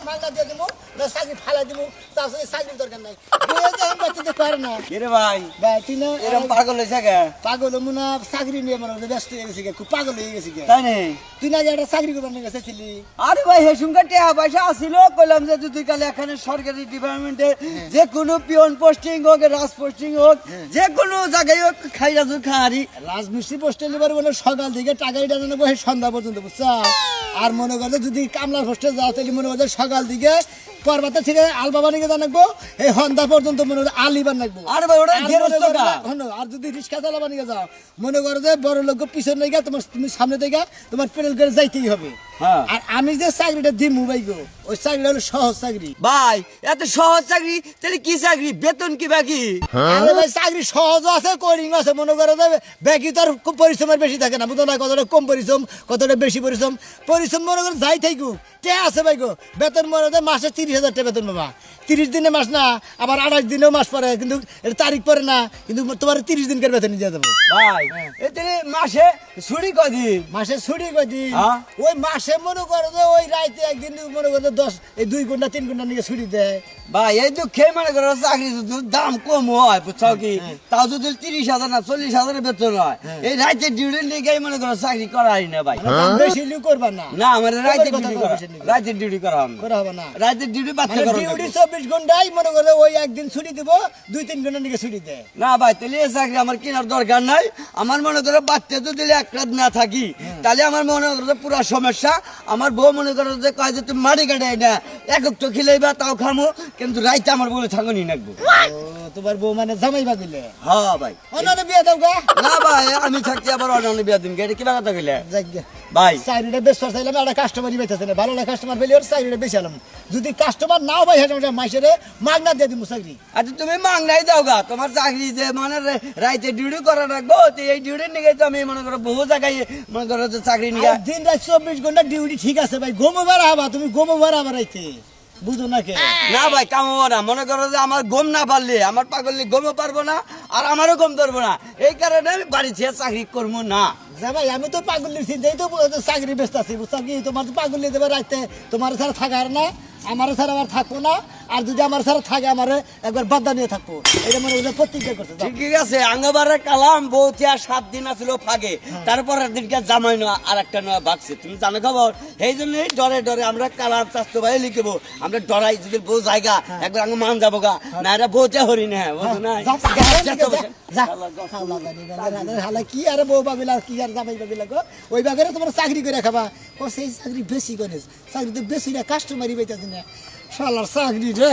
মাগনা দিয়ে দেবো না চাকরি ফালাই দেবো তার সঙ্গে চাকরির দরকার নাই বইয়ে যখন বাচ্চাতে পারে না কিরে ভাই ভাই তুই না এরকম পাগল হয়েছে কে পাগল মনে চাকরি নিয়ে মনে ব্যস্ত হয়ে গেছি খুব পাগল হয়ে গেছি তাই নেই তুই না একটা চাকরি করবার নিয়ে গেছিলি আরে ভাই হেসুমকা টাকা পয়সা আসিল কইলাম যে তুই কালে এখানে সরকারি ডিপার্টমেন্টে যে কোনো পিয়ন পোস্টিং হোক রাজ পোস্টিং হোক যে কোনো জায়গায় হোক খাইরা তুই খারি রাজমিস্ত্রি পোস্টে লিবার মনে সকাল থেকে টাকা এটা জানাবো সন্ধ্যা পর্যন্ত বুঝছা আর মনে করছে যদি কামলার পোস্টে যাও তাহলে মনে করছে সকাল দিকে পর্বতে ছেড়ে আলবাবা নিকে জানাবো এই সন্ধ্যা পর্যন্ত মনে করছে আলিবার নাকবো আরে ভাই ওটা গেরস্ত কা আর যদি রিক্সা চালাবা নিকে যাও মনে করো যে বড় লোক পিছনে গিয়ে তোমার তুমি সামনে থেকে তোমার পেডেল করে যাইতেই হবে হ্যাঁ আর আমি যে চাকরিটা দিই মোবাইল গো ওই চাকরিটা হলো সহজ চাকরি ভাই এত সহজ চাকরি তাহলে কি চাকরি বেতন কি বাকি আরে ভাই চাকরি সহজ আছে করিং আছে মনে করো যে বাকি তো আর খুব পরিশ্রমের বেশি থাকে না বুঝো না কতটা কম পরিশ্রম কতটা বেশি পরিশ্রম পরিশ্রম মনে করো যাই থাকুক কে আছে ভাই গো বেতন মনে হয় মাসে 30,000 টাকা বেতন বাবা 30 দিনে মাস না আবার 28 দিনেও মাস পরে কিন্তু এর তারিখ পরে না কিন্তু তোমার 30 দিনকার বেতন দিয়ে দেবো ভাই এতে মাসে ছুটি কদিন মাসে ছুটি কদিন হ্যাঁ? ওই মাসে মনে করো যে ওই রাইতে একদিন মনে করো 2 ঘন্টা 3 ঘন্টা নিয়ে ছুটি দেয় ভাই এই দুঃখে মনে করো চাকরি যদি দাম কম হয় বুঝছো কি তাও যদি 30,000 না 40,000 বেতন হয় এই রাইতে ডিউটি লিগে মনে করো চাকরি করাই না ভাই দাম বেশি লিউ করবা না না আমার রাইতে কথা ডিউটি কও করা বেশি লিউ। রাইতে ডিউটি করা হবে না। করা হবে না রাইতে ডিউটি বাচ্চা মানে করো ডিউটি 24 ঘন্টাই মনে করো ওই একদিন ছুটি দিব 2-3 ঘন্টা নিয়ে ছুটি দেয় না ভাই তাহলে এই চাকরি আমার কেনার দরকার নাই আমার মনে করো বাচ্চা যদি এক রাত না থাকি তাহলে আমার মনে করো যে পুরা সমস্যা আমার বউ মনে করো যে কয় যে তুমি মাটি কাটাই না একক তো খিলাইবা তাও খামো কিন্তু রাইতে আমার বলে থাকুনি নাকবো ও তোমার বউ মানে জামাই বাদিলে হ্যাঁ ভাই অন্যরে বিয়ে দাও গা না ভাই আমি থাকতে আবার অন্য বিয়া দিন এটা কিবা কথা কইলে যাক গে ভাই চাকরিটা বেশ চাইলাম একটা কাস্টমারই পাইতেছে না ভালো না কাস্টমার পেলে ওর চাকরিটা বেশি আলাম যদি কাস্টমার নাও পাই হেঁটে মাইসেরে মাগনা দিয়ে দিব চাকরি আচ্ছা তুমি মাংনাই দাও গা তোমার চাকরি যে মানে রাইতে ডিউটি করা রাখবো তো এই ডিউটির নিয়ে তো আমি মনে করো বহু জায়গায় মনে করো যে চাকরি নিয়ে আর দিন রাত 24 ঘন্টা ডিউটি ঠিক আছে ভাই ঘুমো বার হবা তুমি ঘুমো বার হবা রাইতে বুঝো না কে না ভাই কামাবো না মনে করো যে আমার গম না পারলে আমার পাগলি গমও পারবো না আর আমারও গম ধরবো না এই কারণে আমি বাড়ি ছেড়ে চাকরি করবো না যা ভাই আমি তো পাগলের চিন্তাই তো চাকরি ব্যস্ত আছি বুঝছো কি তোমার তো পাগল দেবে রাইতে তোমার ছাড়া থাকার না আমার ছাড়া আবার থাকবো না আর যদি আমার ছাড়া থাকে আমার একবার বাদ্দা নিয়ে থাকবো এটা মনে হয় প্রতিজ্ঞা করছে যাও। ঠিক আছে আঙ্গবারে কালাম বউতে আর 7 দিন আসলো ফাগে তারপরের দিনকে জামাই না আর একটা নয়া বাগছে তুমি জানো খবর এই জন্যই ডরে ডরে আমরা কালাম চাস্তো ভাই লিখবো আমরা ডরাই যদি বউ জায়গা একবার আঙ্গ মান যাবো গা না এটা বউতে হরি না বুঝো না যা, যা, যা, যা, যা। হালা কি আর বউ পাবিলা কি আর জামাই পাবিলা গো ওই বাগেরে তোমার চাকরি করে খাবা ও সেই চাকরি বেশি করে চাকরি তো বেশি না কাস্টমারই পাইতেছে না শালার চাকরি রে